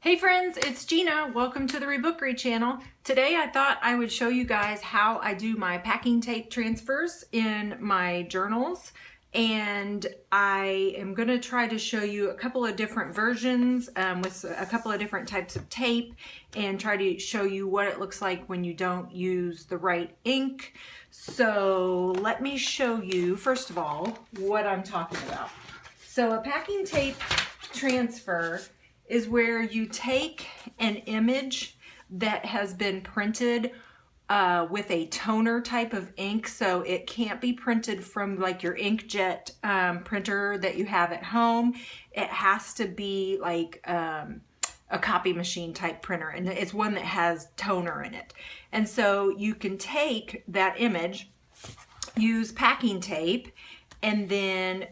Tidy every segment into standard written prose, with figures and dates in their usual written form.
Hey friends, it's Gina. Welcome to the Rebookery channel. Today I thought I would show you guys how I do my packing tape transfers in my journals, and I am going to try to show you a couple of different versions with a couple of different types of tape and try to show you what it looks like when you don't use the right ink. So let me show you first of all what I'm talking about. So a packing tape transfer is where you take an image that has been printed with a toner type of ink, so it can't be printed from like your inkjet printer that you have at home. It has to be like a copy machine type printer, and it's one that has toner in it. And so you can take that image, use packing tape, and then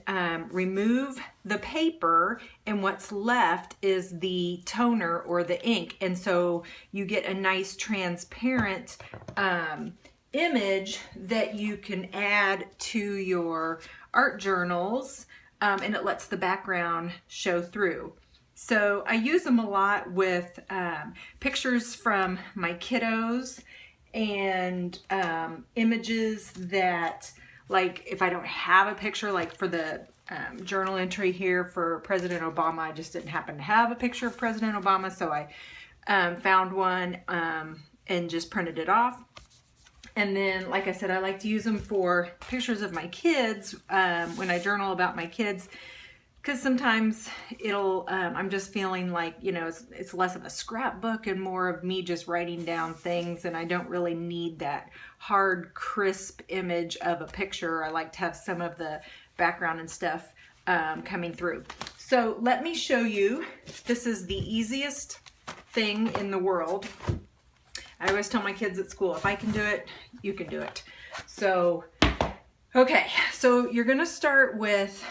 remove the paper, and what's left is the toner or the ink. And so you get a nice transparent image that you can add to your art journals, and it lets the background show through. So I use them a lot with pictures from my kiddos and images that, like if I don't have a picture, like for the journal entry here for President Obama, I just didn't happen to have a picture of President Obama, so I found one and just printed it off. And then, like I said, I like to use them for pictures of my kids when I journal about my kids, because sometimes it'll, I'm just feeling like, you know, it's less of a scrapbook and more of me just writing down things, and I don't really need that hard, crisp image of a picture. I like to have some of the background and stuff coming through. So let me show you. This is the easiest thing in the world. I always tell my kids at school, if I can do it, you can do it. So okay, so you're going to start with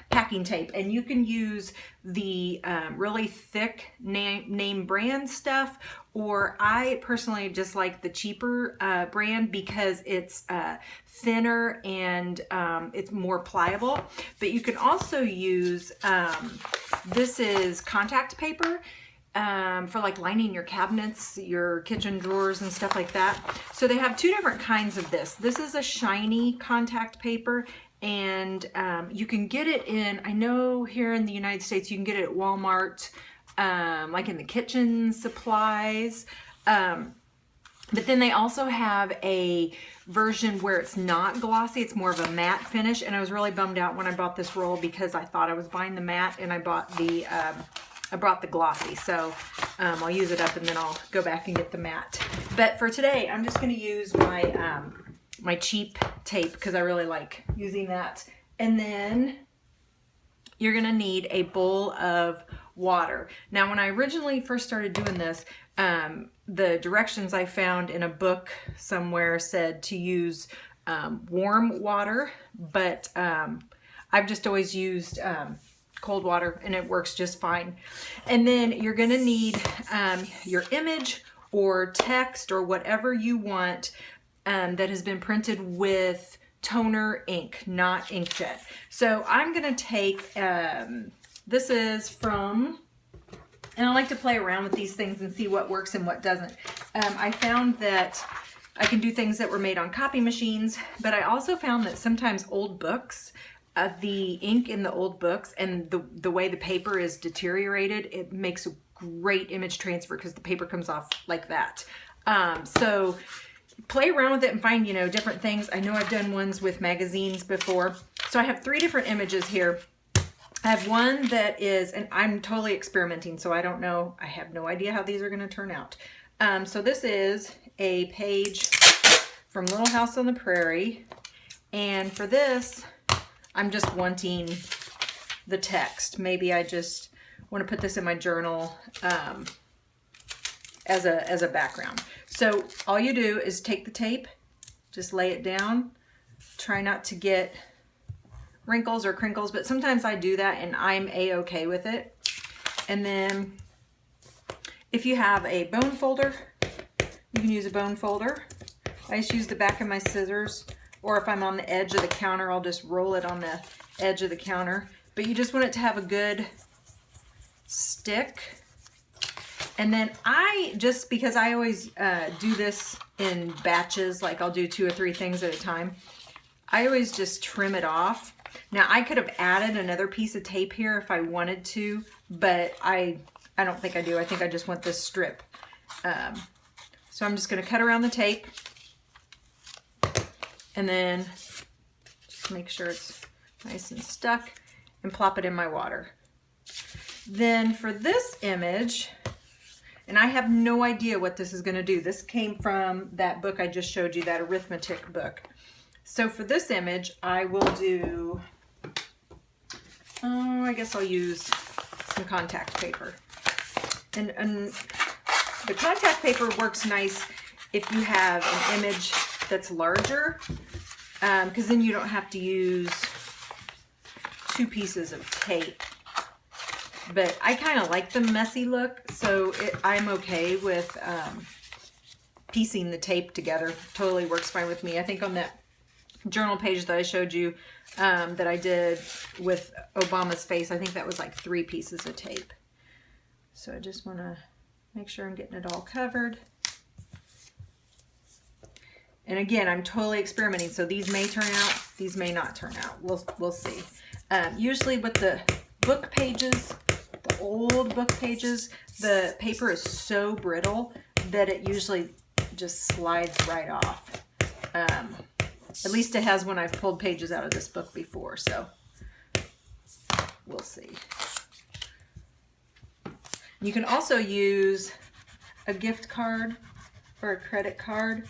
packing tape, and you can use the really thick name brand stuff, or I personally just like the cheaper brand because it's thinner and it's more pliable. But you can also use, this is contact paper. For like lining your cabinets, your kitchen drawers and stuff like that. So they have two different kinds of this. This is a shiny contact paper, and you can get it in, I know here in the United States you can get it at Walmart, like in the kitchen supplies. But then they also have a version where it's not glossy, it's more of a matte finish, and I was really bummed out when I bought this roll because I thought I was buying the matte, and I bought the I brought the glossy, so I'll use it up and then I'll go back and get the matte. But for today, I'm just going to use my my cheap tape because I really like using that. And then you're going to need a bowl of water. Now, when I originally first started doing this, the directions I found in a book somewhere said to use warm water, but I've just always used cold water, and it works just fine. And then you're going to need your image or text or whatever you want that has been printed with toner ink, not inkjet. So I'm going to take, this is from, and I like to play around with these things and see what works and what doesn't. I found that I can do things that were made on copy machines, but I also found that sometimes old books, the ink in the old books and the way the paper is deteriorated, it makes a great image transfer because the paper comes off like that. So play around with it and find, you know, different things. I know I've done ones with magazines before. So I have three different images here. I have one that is, and I'm totally experimenting, so I don't know, I have no idea how these are going to turn out. So this is a page from Little House on the Prairie, and for this, I'm just wanting the text. Maybe I just want to put this in my journal as a background. So all you do is take the tape, just lay it down. Try not to get wrinkles or crinkles, but sometimes I do that and I'm a-okay with it. And then if you have a bone folder, you can use a bone folder. I just use the back of my scissors, or if I'm on the edge of the counter, I'll just roll it on the edge of the counter. But you just want it to have a good stick And then just because I always do this in batches, like I'll do 2 or 3 things at a time, I always just trim it off. Now I could have added another piece of tape here if I wanted to, but I don't think I do. I think I just want this strip. So I'm just going to cut around the tape and then just make sure it's nice and stuck and plop it in my water. Then for this image, and I have no idea what this is going to do. This came from that book I just showed you, that arithmetic book. So for this image, I will do, I guess I'll use some contact paper. And the contact paper works nice if you have an image that's larger, because then you don't have to use 2 pieces of tape. But I kind of like the messy look, so I'm okay with piecing the tape together. Totally works fine with me. I think on that journal page that I showed you that I did with Obama's face, I think that was like 3 pieces of tape. So I just want to make sure I'm getting it all covered. And again, I'm totally experimenting, so these may turn out, these may not turn out. We'll see. Usually with the book pages, the old book pages, the paper is so brittle that it usually just slides right off. At least it has when I've pulled pages out of this book before, so we'll see. You can also use a gift card or a credit card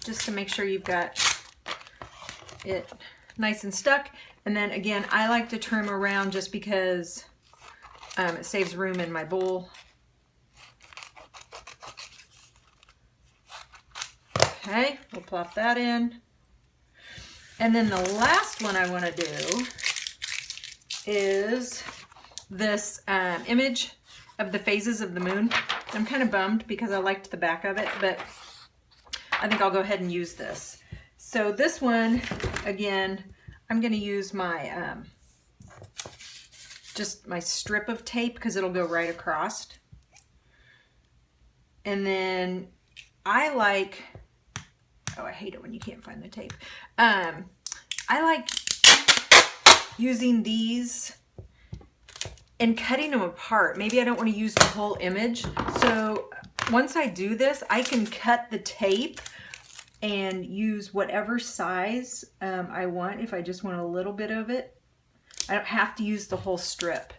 just to make sure you've got it nice and stuck. And then again, I like to trim around just because it saves room in my bowl. Okay, we'll plop that in. And then the last one I want to do is this image of the phases of the moon. I'm kind of bummed because I liked the back of it, but I think I'll go ahead and use this. So this one, again, I'm going to use my just my strip of tape because it'll go right across. And then I like, oh, I hate it when you can't find the tape. I like using these and cutting them apart. Maybe I don't want to use the whole image. So once I do this, I can cut the tape and use whatever size I want. If I just want a little bit of it, I don't have to use the whole strip.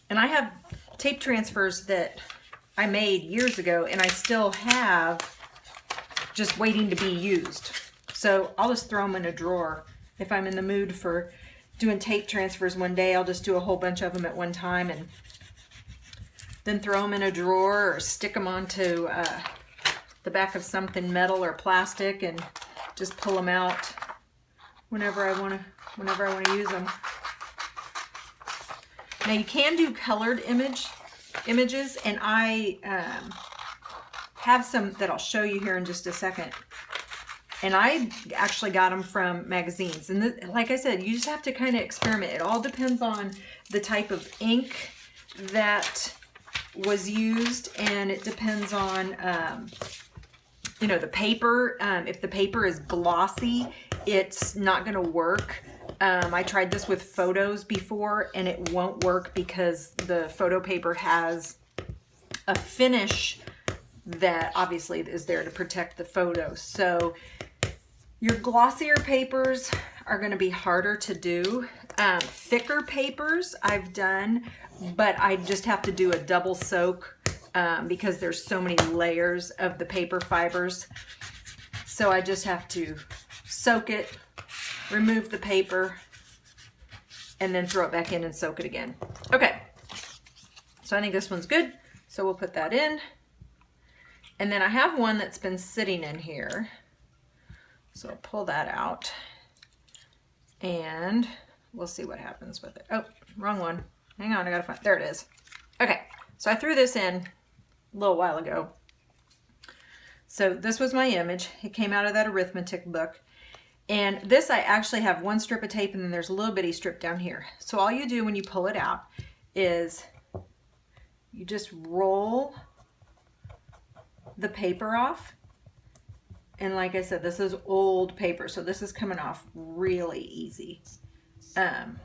And I have tape transfers that I made years ago and I still have just waiting to be used. So I'll just throw them in a drawer. If I'm in the mood for doing tape transfers one day, I'll just do a whole bunch of them at one time and then throw them in a drawer or stick them onto the back of something metal or plastic and just pull them out whenever I want to use them. Now you can do colored images, and I have some that I'll show you here in just a second. And I actually got them from magazines. And like I said, you just have to kind of experiment. It all depends on the type of ink that was used, and it depends on you know, the paper. If the paper is glossy, it's not going to work. I tried this with photos before and it won't work because the photo paper has a finish that obviously is there to protect the photo. So your glossier papers are going to be harder to do. Thicker papers I've done, but I just have to do a double soak because there's so many layers of the paper fibers. So I just have to soak it, remove the paper, and then throw it back in and soak it again. Okay, so I think this one's good. So we'll put that in. And then I have one that's been sitting in here. So I'll pull that out and we'll see what happens with it. Oh, wrong one. Hang on, I gotta find, there it is. Okay, so I threw this in a little while ago. So this was my image. It came out of that arithmetic book. And this, I actually have one strip of tape and then there's a little bitty strip down here. So all you do when you pull it out is you just roll the paper off. And like I said, this is old paper, so this is coming off really easy. And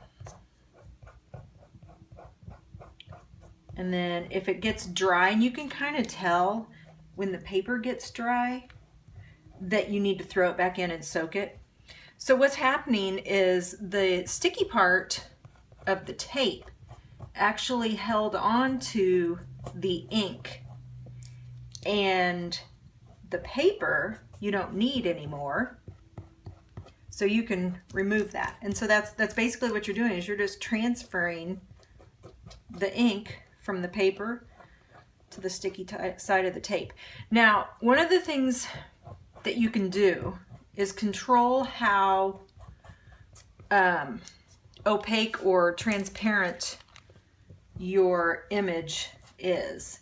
then if it gets dry, and you can kind of tell when the paper gets dry that you need to throw it back in and soak it. So what's happening is the sticky part of the tape actually held on to the ink, and the paper you don't need anymore, so you can remove that. And so that's basically what you're doing, is you're just transferring the ink from the paper to the sticky side of the tape. Now, one of the things that you can do is control how opaque or transparent your image is.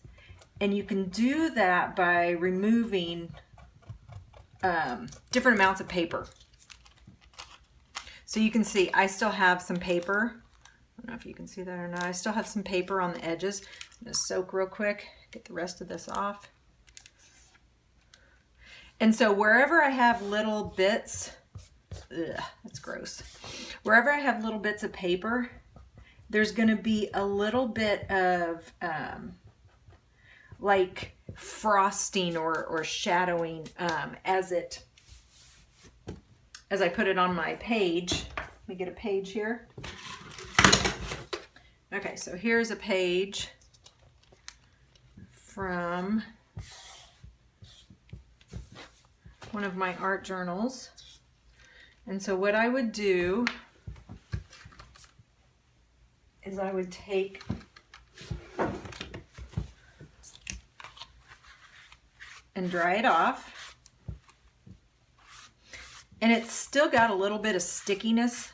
And you can do that by removing different amounts of paper. So you can see I still have some paper. I don't know if you can see that or not. I still have some paper on the edges. I'm going to soak real quick, get the rest of this off. And so wherever I have little bits, that's gross. Wherever I have little bits of paper, there's going to be a little bit of like frosting or shadowing as I put it on my page. Let me get a page here. Okay, so here's a page from one of my art journals. And so what I would do is I would take and dry it off. And it's still got a little bit of stickiness,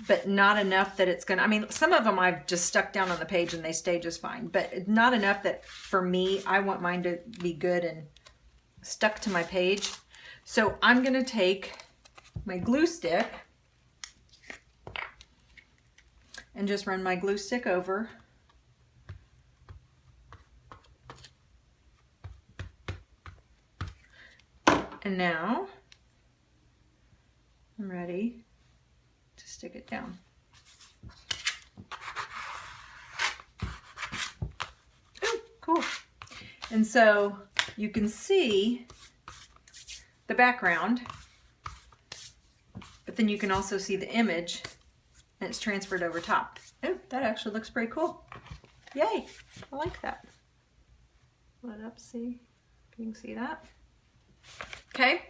but not enough that it's gonna, I mean, some of them I've just stuck down on the page and they stay just fine, but not enough that for me, I want mine to be good and stuck to my page. So I'm gonna take my glue stick and just run my glue stick over. And now I'm ready to stick it down. Oh, cool. And so you can see the background, but then you can also see the image, and it's transferred over top. Oh, that actually looks pretty cool. Yay, I like that. Let up, see if you can see that. Okay,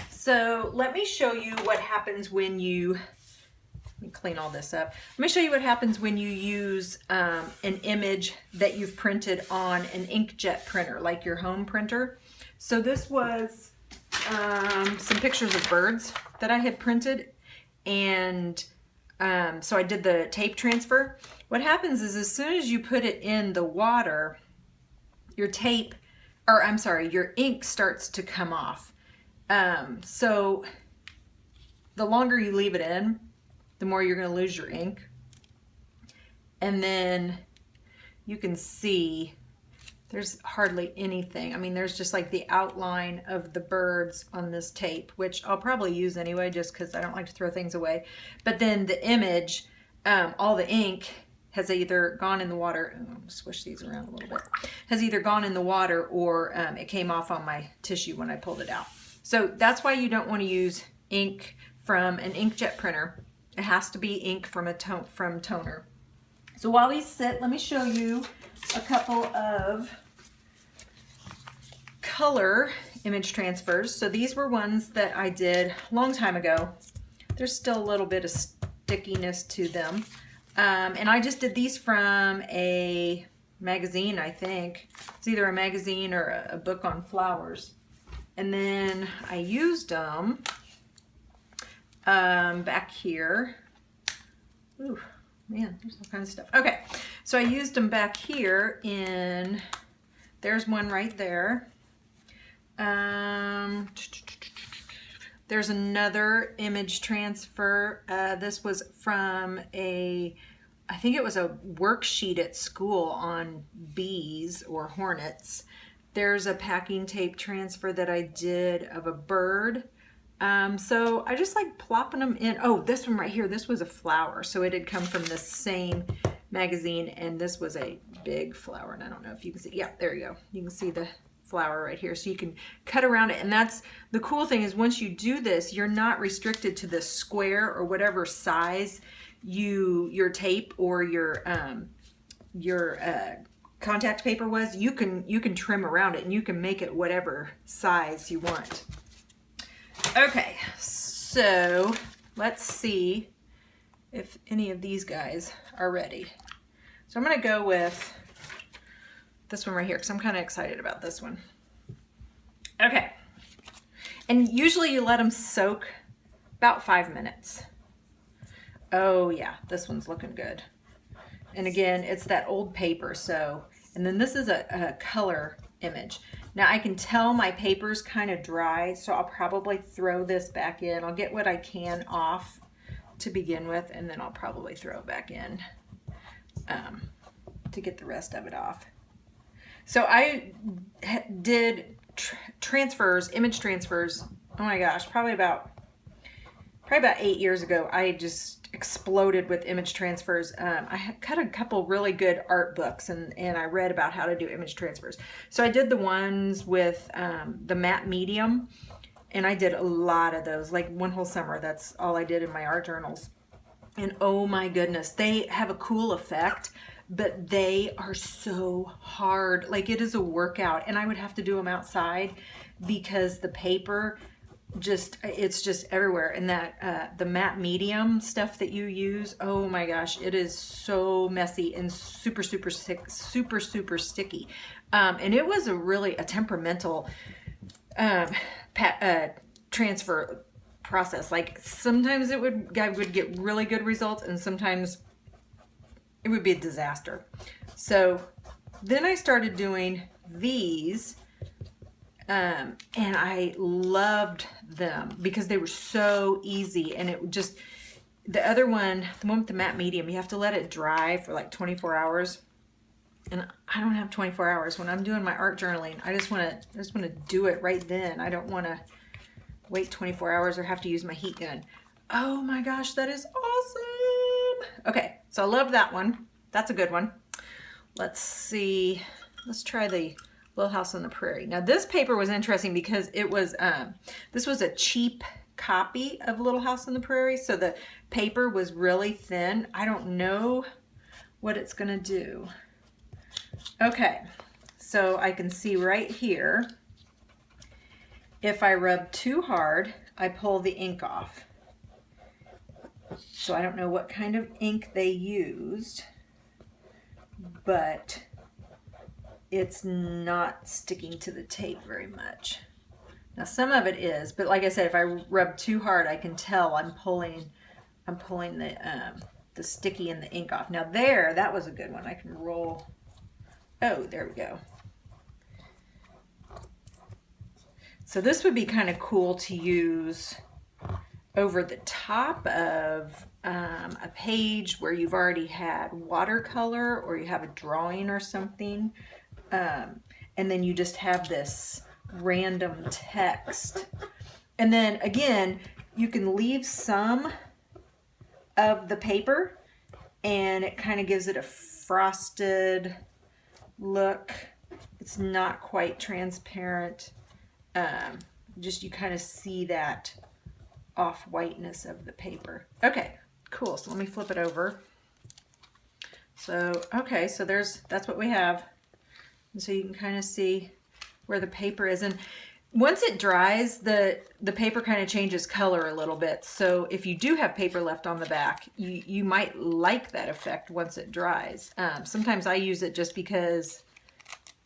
so let me show you what happens when you, let me clean all this up. Let me show you what happens when you use an image that you've printed on an inkjet printer, like your home printer. So this was some pictures of birds that I had printed, and so I did the tape transfer. What happens is as soon as you put it in the water, your tape, or I'm sorry, your ink starts to come off. So the longer you leave it in, the more you're going to lose your ink. And then you can see there's hardly anything. I mean, there's just like the outline of the birds on this tape, which I'll probably use anyway, just because I don't like to throw things away. But then the image, all the ink has either gone in the water, I'm gonna swish these around a little bit, has either gone in the water or it came off on my tissue when I pulled it out. So that's why you don't want to use ink from an inkjet printer. It has to be ink from from toner. So while these sit, let me show you a couple of color image transfers. So these were ones that I did a long time ago. There's still a little bit of stickiness to them. And I just did these from a magazine, I think. It's either a magazine or a book on flowers. And then I used them back here. Ooh, man, there's all kinds of stuff. Okay, so I used them back here in, there's one right there. There's another image transfer. This was from a I think it was a worksheet at school on bees or hornets. There's a packing tape transfer that I did of a bird. So I just like plopping them in. Oh, this one right here, this was a flower. So it had come from the same magazine, and this was a big flower. And I don't know if you can see, yeah, there you go. You can see the flower right here. So you can cut around it. And that's the cool thing is once you do this, you're not restricted to the square or whatever size your tape or your contact paper was. You can trim around it and you can make it whatever size you want. Okay, so let's see if any of these guys are ready. So I'm going to go with this one right here because I'm kind of excited about this one. Okay, and usually you let them soak about 5 minutes. Oh yeah, this one's looking good. And again, it's that old paper, so, and then this is a color image. Now I can tell my paper's kind of dry, so I'll probably throw this back in. I'll get what I can off to begin with, and then I'll probably throw it back in to get the rest of it off. So I did transfers, image transfers, oh my gosh, probably about 8 years ago. I just exploded with image transfers. I had cut a couple really good art books and I read about how to do image transfers. So I did the ones with the matte medium, and I did a lot of those, like one whole summer. That's all I did in my art journals. And oh my goodness, they have a cool effect, but they are so hard. Like it is a workout, and I would have to do them outside because the paper it's just everywhere. And that the matte medium stuff that you use, oh my gosh, it is so messy and super sticky. And it was a temperamental transfer process. Like sometimes I would get really good results, and sometimes it would be a disaster. So then I started doing these. And I loved them because they were so easy, and it just, the one with the matte medium, you have to let it dry for like 24 hours. And I don't have 24 hours when I'm doing my art journaling. I just want to do it right then. I don't want to wait 24 hours or have to use my heat gun. Oh my gosh, that is awesome. Okay, so I love that one. That's a good one. Let's see. Let's try the Little House on the Prairie. Now this paper was interesting because it was, this was a cheap copy of Little House on the Prairie. So the paper was really thin. I don't know what it's gonna do. Okay, so I can see right here, if I rub too hard, I pull the ink off. So I don't know what kind of ink they used, but it's not sticking to the tape very much. Now some of it is, but like I said, if I rub too hard, I can tell I'm pulling the sticky and the ink off. Now that was a good one. I can roll. Oh, there we go. So this would be kind of cool to use over the top of a page where you've already had watercolor or you have a drawing or something. And then you just have this random text. And then again, you can leave some of the paper and it kind of gives it a frosted look. It's not quite transparent. Just you kind of see that off-whiteness of the paper. Okay, cool. So let me flip it over. So, okay, so that's what we have. And so you can kind of see where the paper is. And once it dries, the paper kind of changes color a little bit. So if you do have paper left on the back, you might like that effect once it dries. Sometimes I use it just because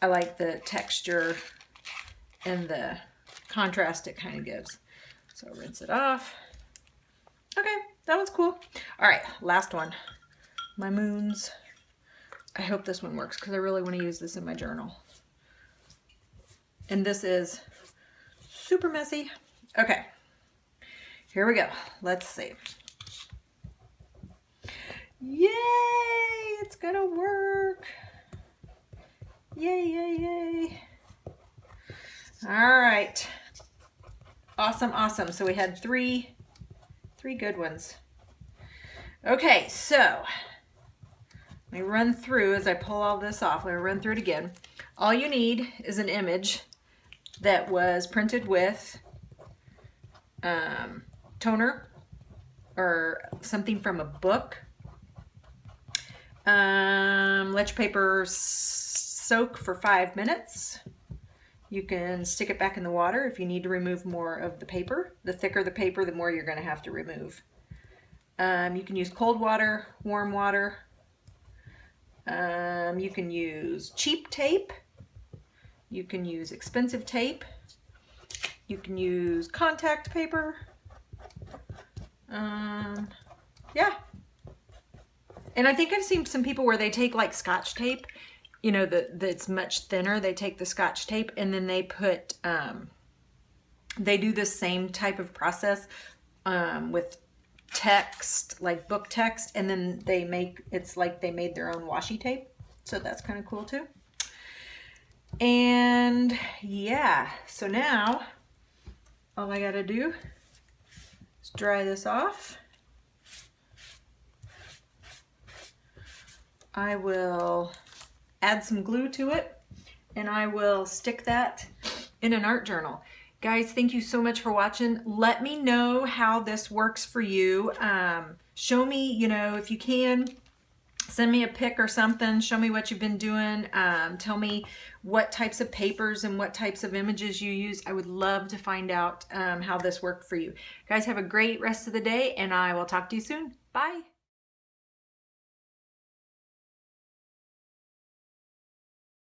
I like the texture and the contrast it kind of gives. So rinse it off. Okay, that one's cool. All right, last one. My moons. I hope this one works because I really want to use this in my journal. And this is super messy. Okay, here we go. Let's see. Yay! It's gonna work. Yay, yay, yay. All right. Awesome, awesome. So we had three good ones. Okay, so let me run through as I pull all this off. Let me run through it again. All you need is an image that was printed with toner or something from a book. Let your paper soak for 5 minutes. You can stick it back in the water if you need to remove more of the paper. The thicker the paper, the more you're going to have to remove. You can use cold water, warm water. You can use cheap tape. You can use expensive tape. You can use contact paper. Yeah. And I think I've seen some people where they take like Scotch tape, you know, that's much thinner. They take the Scotch tape and then they put, they do the same type of process with text, like book text, and then they make, it's like they made their own washi tape. So that's kind of cool too. And yeah, so now all I gotta do is dry this off. I will add some glue to it and I will stick that in an art journal. Guys, thank you so much for watching. Let me know how this works for you. Show me, you know, if you can, send me a pic or something. Show me what you've been doing. Tell me what types of papers and what types of images you use. I would love to find out how this worked for you. Guys, have a great rest of the day and I will talk to you soon. Bye.